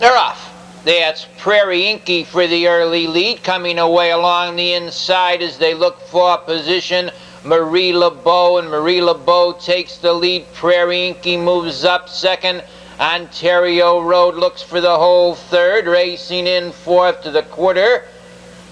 They're off. That's Prairie Inky for the early lead, coming away along the inside as they look for position. Marie LeBeau, and Marie LeBeau takes the lead. Prairie Inky moves up second. Ontario Road looks for the whole third. Racing in fourth to the quarter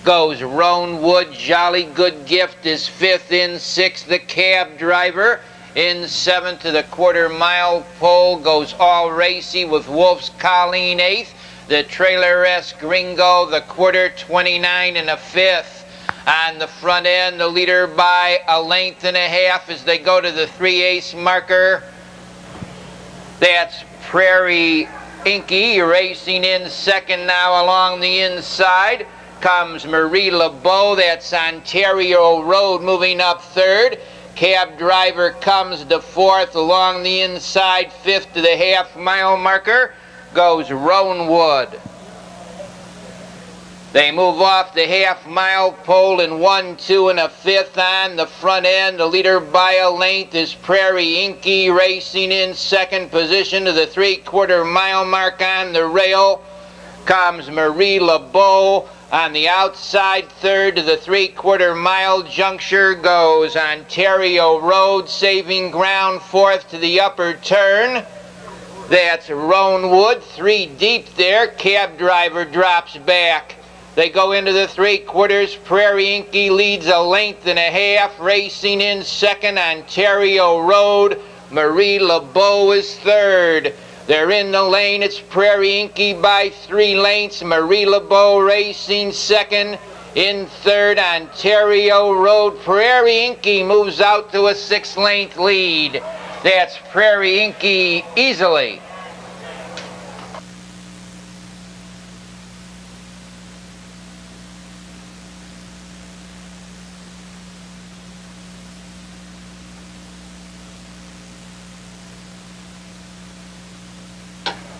goes Roan Wood. Jolly Good Gift is fifth. In sixth, the Cab Driver. In seventh to the quarter-mile pole goes All Racy with Wolf's Colleen eighth. The Trailer-esque Gringo, the quarter, 29 and a fifth. On the front end, the leader by a length and a half as they go to the 3/8 marker. That's Prairie Inky. Racing in second now along the inside comes Marie LeBeau. That's Ontario Road moving up third. Cab Driver comes to fourth along the inside. Fifth to the half-mile marker goes Roan Wood. They move off the half-mile pole in 1, 2, and a fifth. On the front end, the leader by a length is Prairie Inky. Racing in second position to the 3/4 mile mark. On the rail comes Marie LeBeau. On the outside third to the 3/4 mile juncture goes Ontario Road, saving ground fourth to the upper turn. That's Roan Wood, 3 deep there. Cab Driver drops back. They go into the 3/4. Prairie Inky leads a length and a half. Racing in second, Ontario Road. Marie LeBeau is third. They're in the lane. It's Prairie Inky by 3 lengths. Marie LeBeau racing second. In third, Ontario Road. Prairie Inky moves out to a 6-length lead. That's Prairie Inky easily.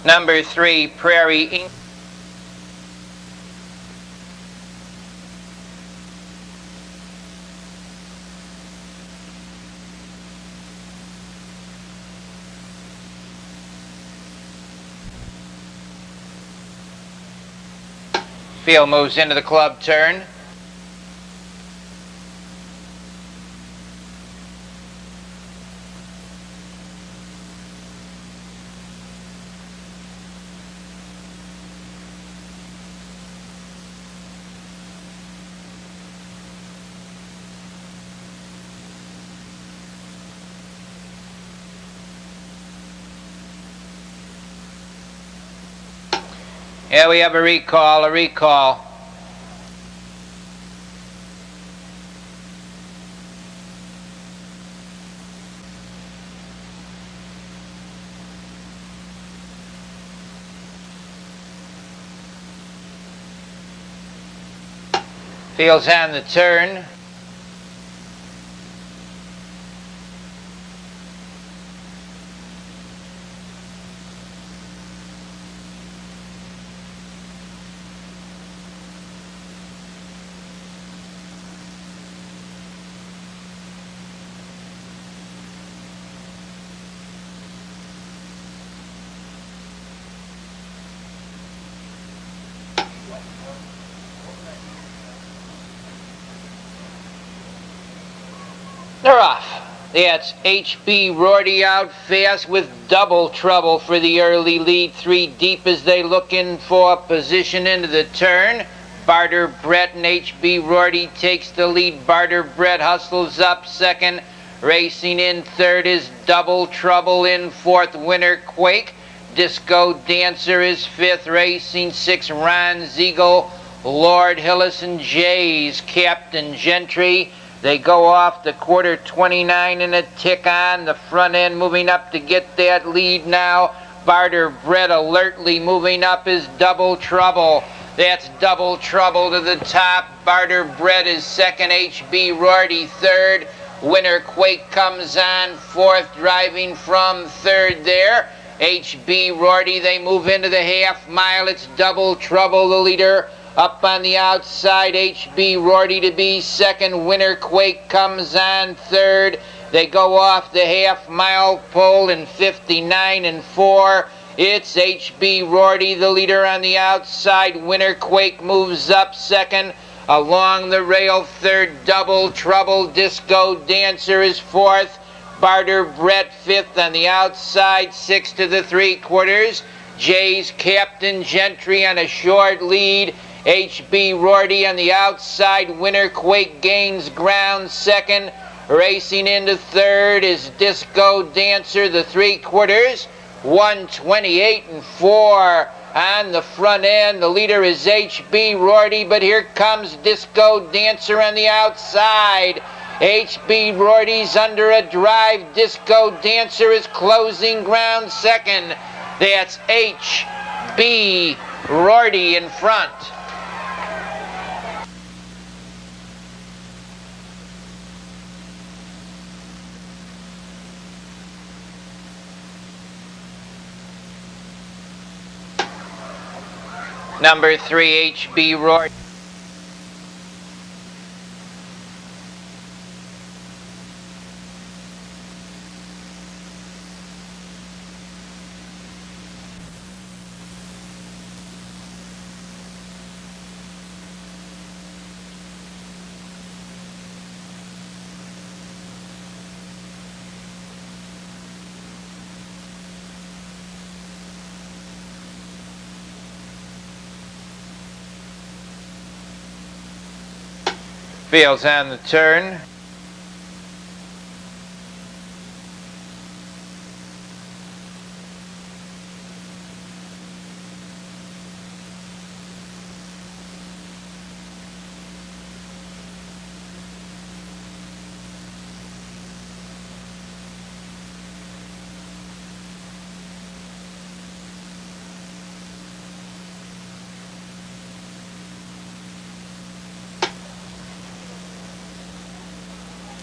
Number 3, Prairie Inky. Field moves into the club turn. Yeah, we have a recall. Field's on the turn. They're off. That's H.B. Rorty out fast with Double Trouble for the early lead. 3 deep as they look in for position into the turn. Barter Brett and H.B. Rorty takes the lead. Barter Brett hustles up second. Racing in third is Double Trouble. In fourth, Winter Quake. Disco Dancer is fifth. Racing sixth, Ron Ziegel. Lord Hillis and Jays. Captain Gentry. They go off the quarter, 29 and a tick on. The front end moving up to get that lead now. Barter Brett alertly moving up is Double Trouble. That's Double Trouble to the top. Barter Brett is second. H.B. Rorty third. Winter Quake comes on fourth, driving from third there. H.B. Rorty, they move into the half mile. It's Double Trouble, the leader. Up on the outside, H.B. Rorty to be second. Winter Quake comes on third. They go off the half-mile pole in 59 and 4. It's HB Rorty, the leader on the outside. Winter Quake moves up second. Along the rail, third. Double Trouble Disco Dancer is fourth. Barter Brett fifth on the outside, 6 to the 3/4. Jay's Captain Gentry on a short lead. HB Rorty on the outside. Winter Quake gains ground second. Racing into third is Disco Dancer, the 3/4. 128 and 4 on the front end. The leader is HB Rorty, but here comes Disco Dancer on the outside. HB Rorty's under a drive. Disco Dancer is closing ground second. That's HB Rorty in front. Number 3, HB Rorty. Fields on the turn.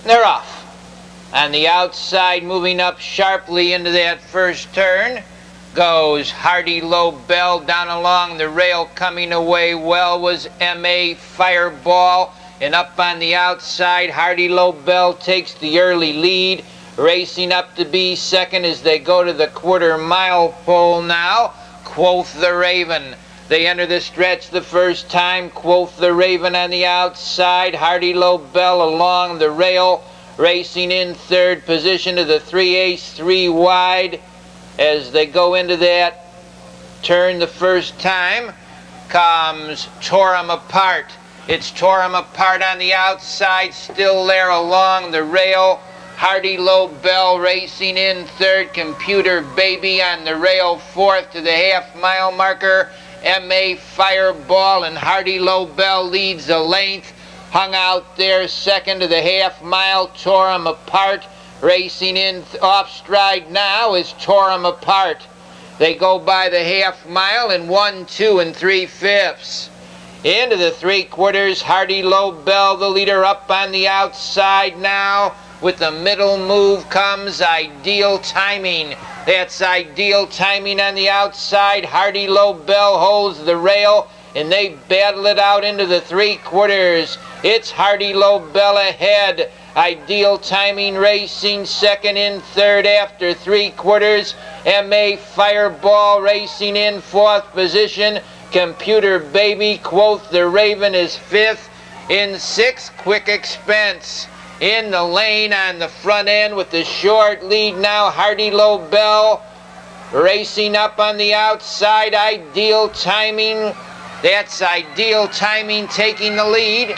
They're off. On the outside, moving up sharply into that first turn, goes Hardy Lobel. Down along the rail, coming away well, was M.A. Fireball. And up on the outside, Hardy Lobel takes the early lead. Racing up to be second as they go to the quarter-mile pole now. Quoth the Raven. They enter the stretch the first time. Quoth the Raven on the outside. Hardy Lobel along the rail. Racing in third position to the 3/8, 3 wide. As they go into that turn the first time, comes Tore 'em Apart. It's Tore 'em Apart on the outside, still there along the rail. Hardy Lobel racing in third. Computer Baby on the rail fourth to the half-mile marker. M.A. Fireball and Hardy Lobel leads the length. Hung out there second to the half-mile. Tore 'em Apart. Racing in off stride now is Tore 'em Apart. They go by the half-mile in 1, 2, and 3/5. Into the 3/4, Hardy Lobel, the leader, up on the outside now. With the middle move comes Ideal Timing. That's Ideal Timing on the outside. Hardy Lobel holds the rail, and they battle it out into the 3/4. It's Hardy Lobel ahead. Ideal Timing racing second in third after 3/4. M.A. Fireball racing in fourth position. Computer Baby, Quoth the Raven, is fifth. In sixth, Quick Expense. In the lane on the front end with the short lead now, Hardy Lobel. Racing up on the outside, Ideal Timing. That's Ideal Timing taking the lead.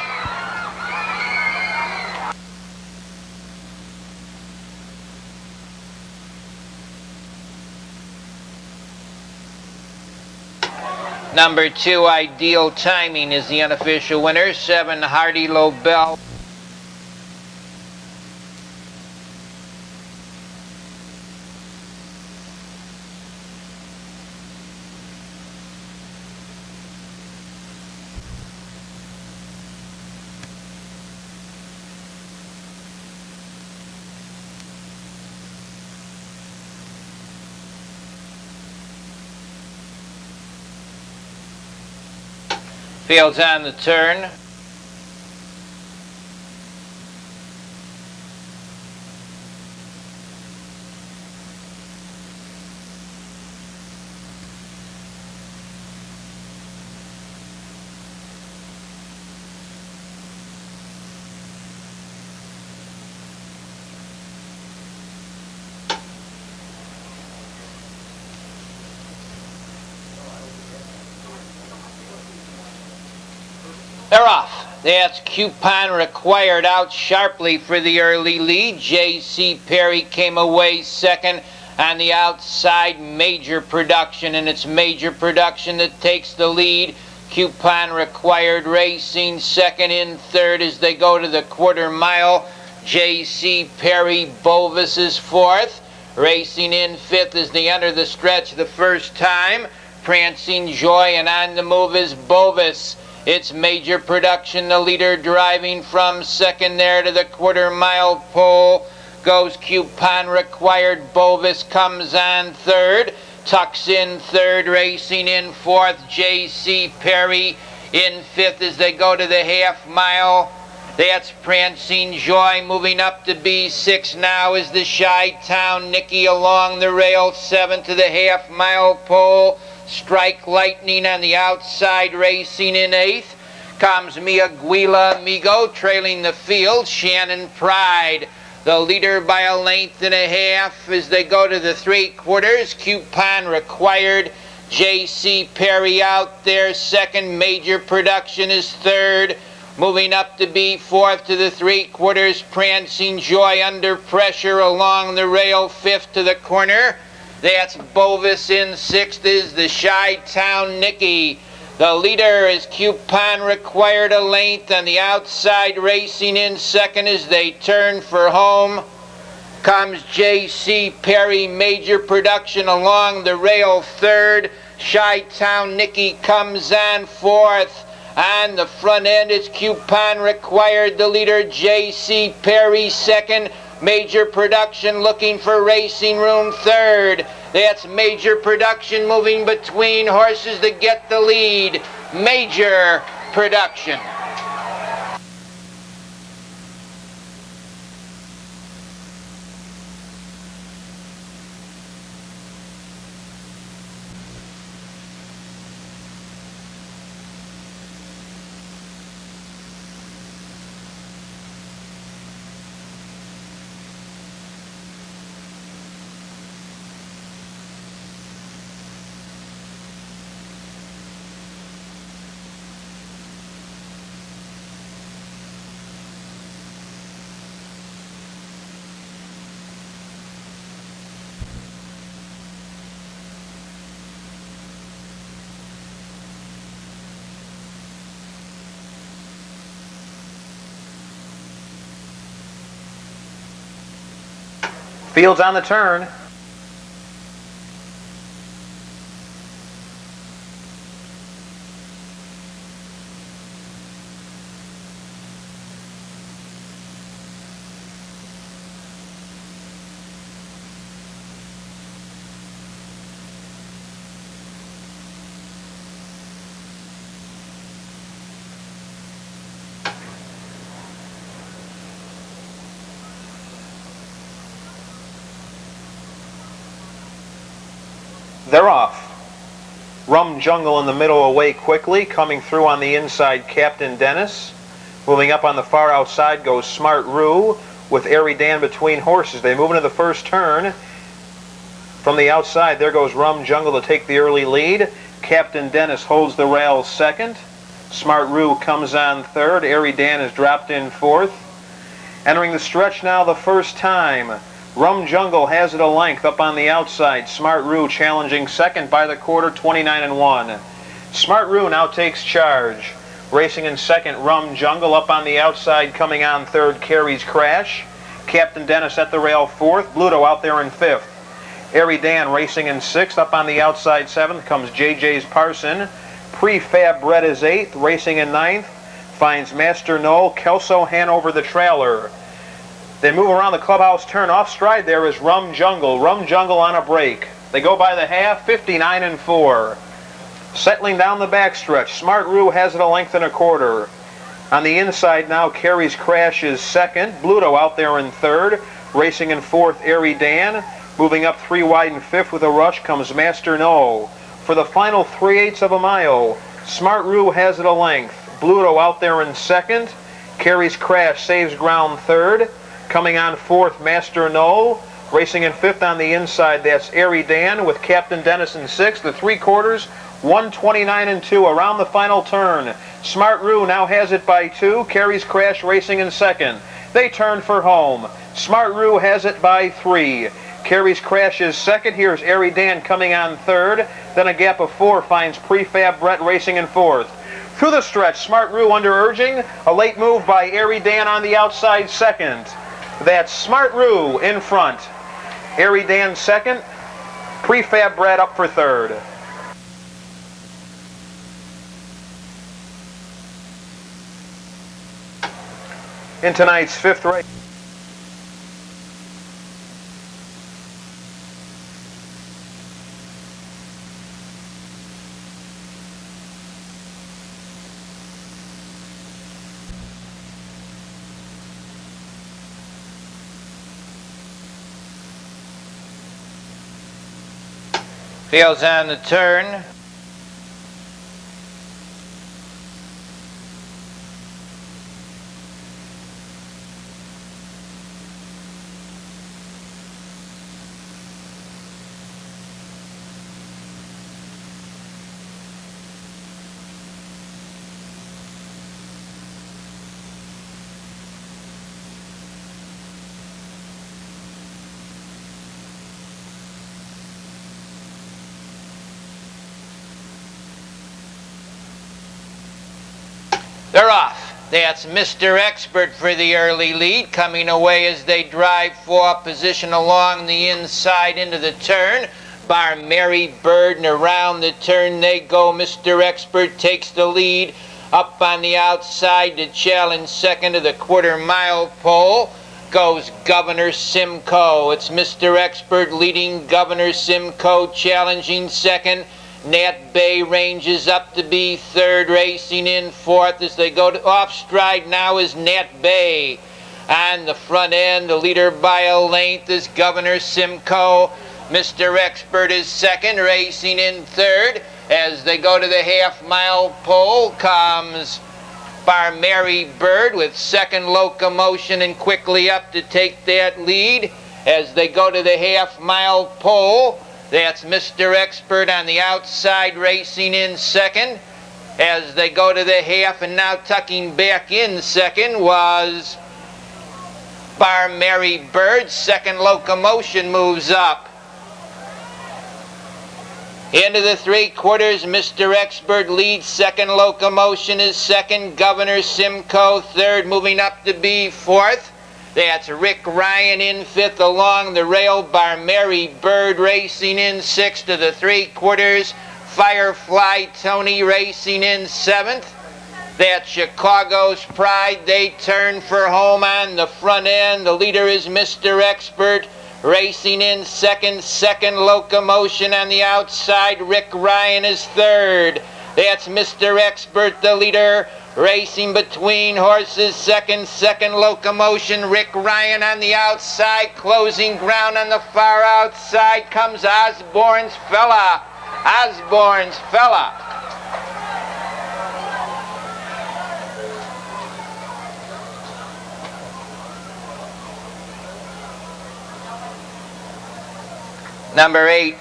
Number 2, Ideal Timing, is the unofficial winner. 7, Hardy Lobel. Fields on the turn. They're off. That's Coupon Required out sharply for the early lead. J.C. Perry came away second. On the outside, Major Production, and it's Major Production that takes the lead. Coupon Required racing second. In third as they go to the quarter mile. J.C. Perry Bovis is fourth. Racing in fifth as they enter the stretch the first time. Prancing Joy, and on the move is Bovis. It's Major Production, the leader, driving from second there to the quarter mile pole. Goes Coupon Required. Bovis comes on third. Tucks in third, racing in fourth. J.C. Perry in fifth as they go to the half mile. That's Prancing Joy. Moving up to B6 now is the Chi-Town Nicky along the rail, seventh to the half mile pole. Strike Lightning on the outside, racing in eighth. Comes Mia Guila Amigo trailing the field. Shannon Pride, the leader by a length and a half as they go to the three quarters. Coupon Required. J.C. Perry out there second. Major Production is third. Moving up to be fourth to the three quarters. Prancing Joy under pressure along the rail, fifth to the corner. That's Bovis. In sixth is the Chi-Town Nicky. The leader is Coupon Required a length on the outside, racing in second as they turn for home. Comes J.C. Perry, Major Production along the rail third. Chi-Town Nicky comes on fourth. On the front end it's Coupon Required, the leader. J.C. Perry second. Major Production looking for racing room third. That's Major Production moving between horses to get the lead. Major Production. Fields on the turn. They're off. Rum Jungle in the middle away quickly. Coming through on the inside, Captain Dennis. Moving up on the far outside goes Smart Rue with Airy Dan between horses. They move into the first turn. From the outside, there goes Rum Jungle to take the early lead. Captain Dennis holds the rails second. Smart Rue comes on third. Airy Dan is dropped in fourth. Entering the stretch now the first time. Rum Jungle has it a length up on the outside. Smart Rue challenging second by the quarter, 29-1. Smart Rue now takes charge. Racing in second, Rum Jungle up on the outside, coming on third, Carries Crash. Captain Dennis at the rail fourth. Bluto out there in fifth. Airy Dan racing in sixth. Up on the outside seventh comes JJ's Parson. Prefab Bread is eighth. Racing in ninth finds Master Knoll. Kelso Hanover the trailer. They move around the clubhouse turn. Off stride there is Rum Jungle. Rum Jungle on a break. They go by the half, 59-4. Settling down the backstretch. Smart Rue has it a length and a quarter. On the inside now, Carries Crash is second. Bluto out there in third. Racing in fourth, Airy Dan. Moving up three wide in fifth with a rush comes Master No. For the final 3/8 of a mile, Smart Rue has it a length. Bluto out there in second. Carries Crash, saves ground third. Coming on fourth, Master No. Racing in fifth on the inside, that's Airy Dan with Captain Dennis in sixth. The three quarters, 129 and 2 around the final turn. Smart Rue now has it by 2. Carries Crash racing in second. They turn for home. Smart Rue has it by 3. Carries Crash is second. Here's Airy Dan coming on third. Then a gap of 4 finds Prefab Brett racing in fourth. Through the stretch, Smart Rue under urging. A late move by Airy Dan on the outside second. That's Smart Rue in front. Airy Dan second. Prefab Brett up for third. In tonight's fifth race. Fields on the turn. They're off. That's Mr. Expert for the early lead, coming away as they drive for position along the inside into the turn. Bar Mary Bird, and around the turn they go. Mr. Expert takes the lead. Up on the outside to challenge second to the quarter-mile pole goes Governor Simcoe. It's Mr. Expert leading Governor Simcoe, challenging second. Nat Bay ranges up to be third, racing in fourth as they go to off stride. Now is Nat Bay. On the front end, the leader by a length is Governor Simcoe. Mr. Expert is second, racing in third. As they go to the half-mile pole comes Bar Mary Bird with second locomotion and quickly up to take that lead. As they go to the half-mile pole, that's Mr. Expert on the outside racing in second. As they go to the half and now tucking back in second was Bar Mary Bird. Second locomotion moves up. Into the three-quarters, Mr. Expert leads. Second locomotion is second. Governor Simcoe third, moving up to be fourth. That's Rick Ryan in fifth along the rail. Bar Mary Bird racing in sixth to the three-quarters. Firefly Tony racing in seventh. That's Chicago's Pride. They turn for home on the front end. The leader is Mr. Expert racing in second. Second locomotion on the outside. Rick Ryan is third. That's Mr. Expert, the leader, racing between horses. Second locomotion. Rick Ryan on the outside. Closing ground on the far outside comes Osborne's Fella. Osborne's Fella. Number 8.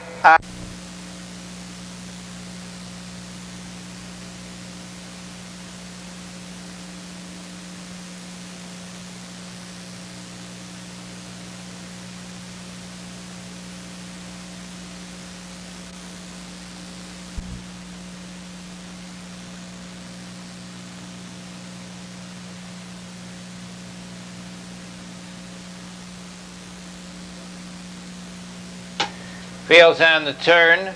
Fields on the turn.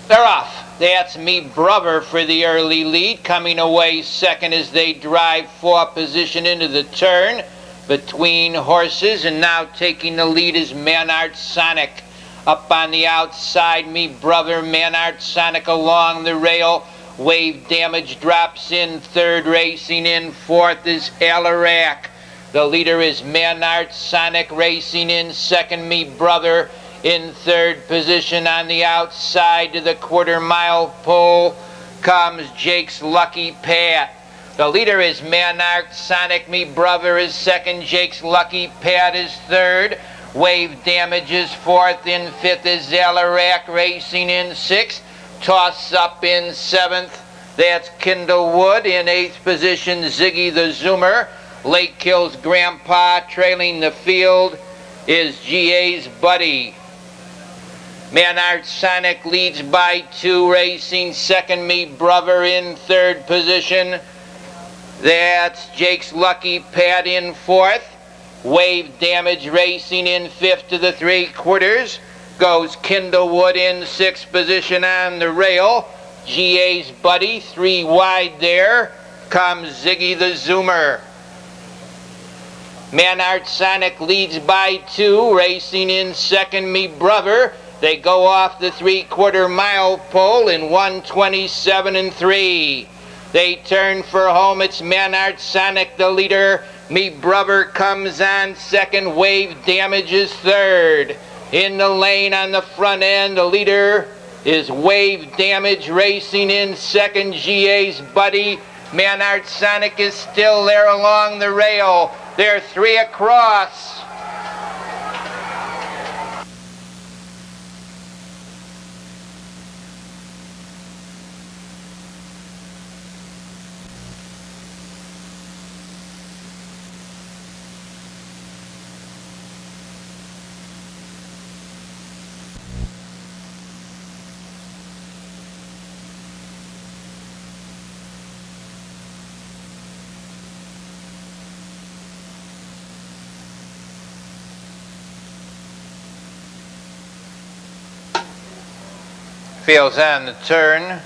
They're off. That's Me Brother for the early lead, coming away second as they drive for position into the turn between horses, and now taking the lead is Manart Sonic. Up on the outside, Me Brother, Manart Sonic along the rail. Wave Damage drops in third, racing in fourth is Alarak. The leader is Manart Sonic racing in second. Me Brother in third position. On the outside to the quarter-mile pole comes Jake's Lucky Pat. The leader is Manart Sonic. Me Brother is second. Jake's Lucky Pat is third. Wave Damage is fourth. In fifth is Zalarak racing in sixth. Toss Up in seventh. That's Kindlewood. In eighth position, Ziggy the Zoomer. Lake Hills Grandpa. Trailing the field is GA's Buddy. Manart Sonic leads by 2, racing second. Me Brother in third position. That's Jake's Lucky Pat in fourth. Wave Damage racing in fifth to the 3/4. Goes Kindlewood in sixth position on the rail. GA's Buddy 3 wide there. Comes Ziggy the Zoomer. Manart Sonic leads by 2, racing in second. Me Brother. They go off the 3/4 mile pole in 1:27 3. They turn for home. It's Manart Sonic the leader. Me Brother comes on second. Wave Damage is third. In the lane on the front end, the leader is Wave Damage racing in second. GA's Buddy. Manart Sonic is still there along the rail. They're 3 across. Fields on the turn.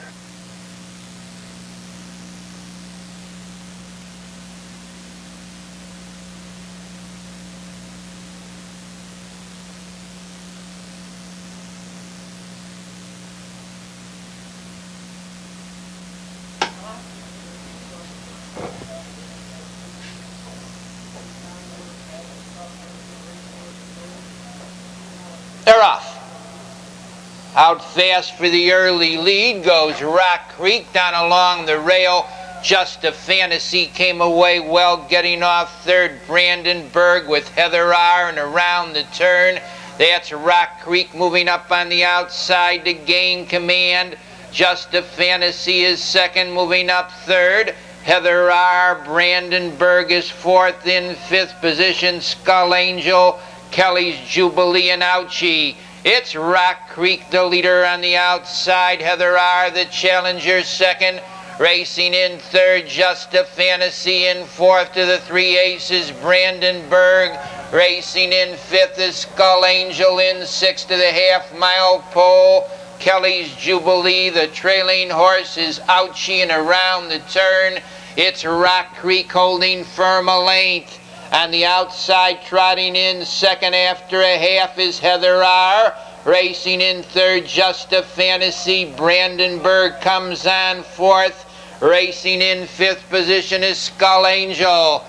They're off. Out fast for the early lead goes Rock Creek down along the rail. Just a Fantasy came away well, getting off third. Brandenburg with Heather R. And around the turn, that's Rock Creek moving up on the outside to gain command. Just a Fantasy is second, moving up third. Heather R. Brandenburg is fourth. In fifth position, Skull Angel, Kelly's Jubilee, and Ouchie. It's Rock Creek, the leader on the outside. Heather R., the challenger, second. Racing in third, Just a Fantasy. In fourth to the 3 aces, Brandenburg. Racing in fifth is Skull Angel. In sixth to the half-mile pole, Kelly's Jubilee. The trailing horse is Ouchie, and around the turn, it's Rock Creek holding firm a length. On the outside, trotting in second after a half is Heather R. Racing in third, Just a Fantasy. Brandenburg comes on fourth. Racing in fifth position is Skull Angel.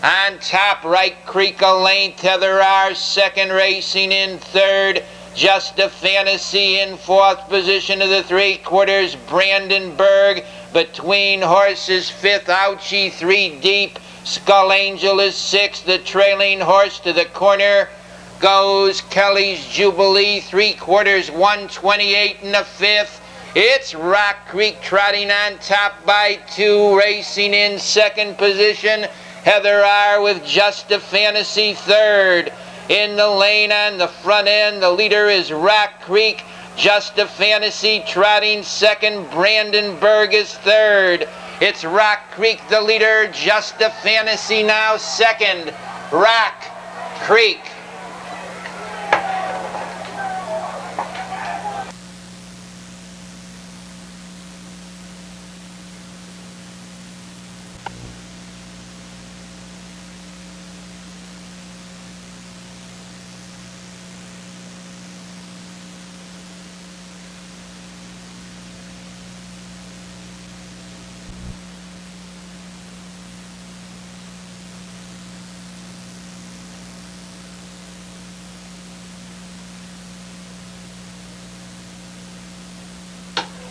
On top, Right Creek a length. Heather R. second. Racing in third, Just a Fantasy. In fourth position of the 3/4, Brandenburg. Between horses, fifth, Ouchie, 3 deep. Skull Angel is sixth. The trailing horse to the corner goes Kelly's Jubilee. 3/4, 1:28 in the fifth. It's Rock Creek trotting on top by 2. Racing in second position, Heather R. with Just a Fantasy third. In the lane on the front end, the leader is Rock Creek. Just a Fantasy trotting second. Brandenburg is third. It's Rock Creek, the leader. Just a Fantasy now second. Rock Creek.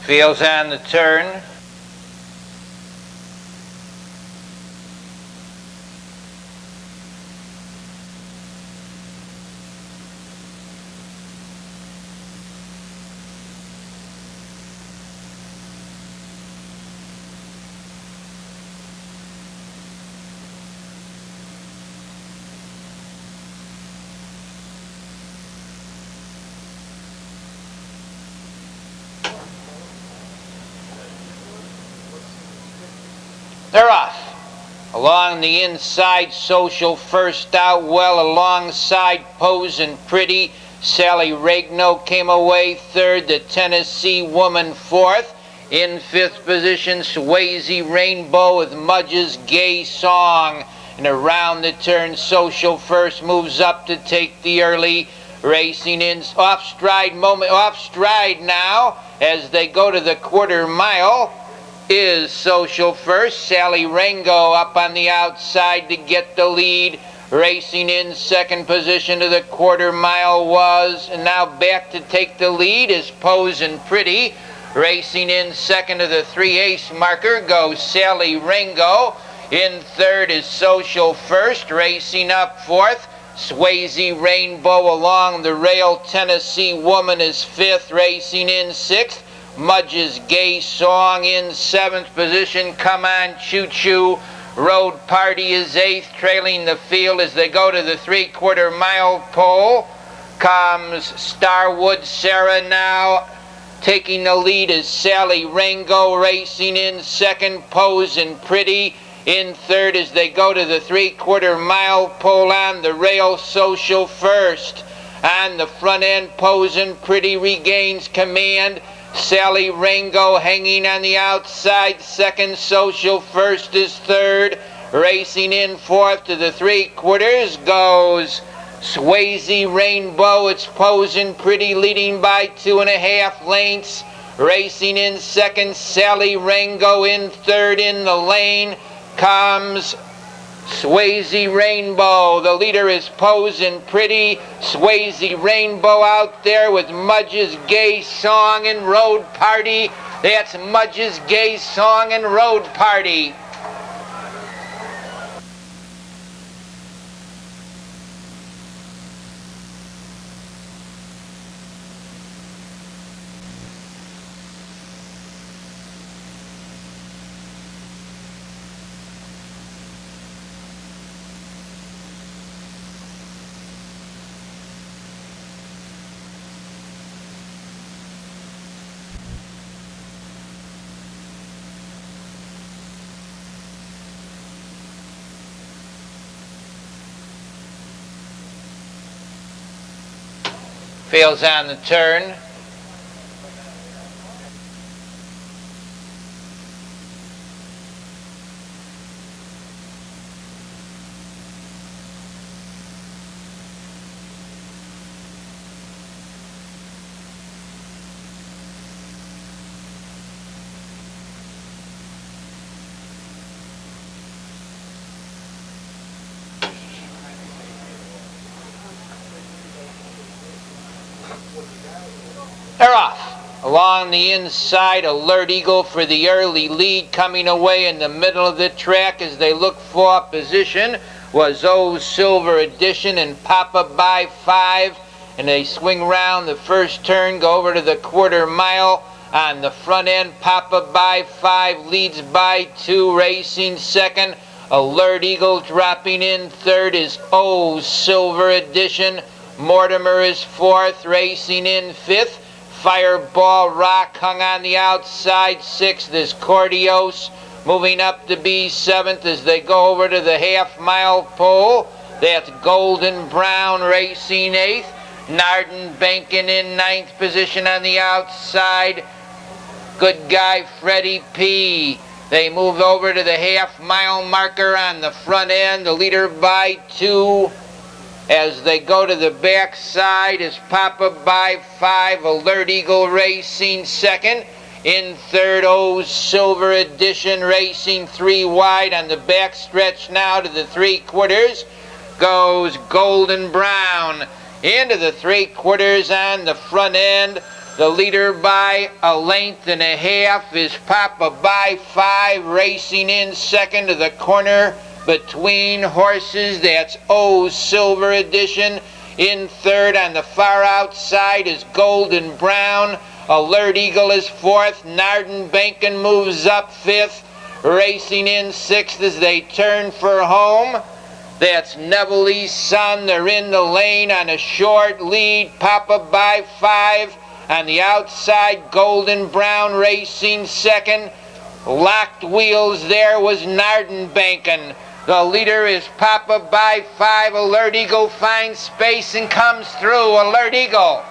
Fields on the turn. They're off. Along the inside, Social first out well alongside Posin' Pretty. Sally Regno came away third. The Tennessee Woman fourth. In fifth position, Swayze Rainbow with Mudge's Gay Song. And around the turn, Social first moves up to take the early. Racing in off stride now as they go to the quarter mile. Is Social first. Sally Rango up on the outside to get the lead. Racing in second position to the quarter mile was, and now back to take the lead is Posin' Pretty. Racing in second to the 3/8 marker goes Sally Rango. In third is Social first. Racing up fourth, Swayze Rainbow along the rail. Tennessee Woman is fifth. Racing in sixth, Mudge's Gay Song. In seventh position, Come On Choo Choo. Road Party is eighth, trailing the field as they go to the 3/4 mile pole. Comes Starwood Sarah now. Taking the lead is Sally Rango. Racing in second, Posin' Pretty. In third as they go to the 3/4 mile pole on the rail, Social first. On the front end, Posin' Pretty regains command. Sally Rango hanging on the outside second. Social first is third. Racing in fourth to the 3/4 goes Swayze Rainbow. It's Posin' Pretty leading by 2.5 lengths. Racing in second, Sally Rango. In third in the lane comes Swayze Rainbow. The leader is Posin' Pretty. Swayze Rainbow out there with Mudge's Gay Song and Road Party. That's Mudge's Gay Song and Road Party. Fields on the turn. They're off. Along the inside, Alert Eagle for the early lead. Coming away in the middle of the track as they look for position was O's Silver Edition and Papa by 5. And they swing round the first turn, go over to the 1/4 mile. On the front end, Papa by 5 leads by 2. Racing second, Alert Eagle. Dropping in third is O's Silver Edition. Mortimer is fourth. Racing in fifth, Fireball Rock hung on the outside. Sixth is Cordios. Moving up to be seventh as they go over to the half-mile pole. That's Golden Brown racing eighth. Narden banking in ninth position on the outside. Good Guy Freddie P. They move over to the half-mile marker on the front end. The leader by 2. As they go to the back side is Papa by 5. Alert Eagle racing second. In third, O's Silver Edition racing 3 wide. On the back stretch now to the 3/4 goes Golden Brown. Into the 3/4 on the front end. The leader by a length and a half is Papa by 5, racing in second to the corner between horses. That's O's Silver Edition. In third on the far outside is Golden Brown. Alert Eagle is fourth. Narden Bankin moves up fifth. Racing in sixth as they turn for home. That's Neville's Son. They're in the lane on a short lead. Papa by 5. On the outside, Golden Brown racing second. Locked wheels there was Narden Bankin. The leader is Papa by 5. Alert Eagle finds space and comes through. Alert Eagle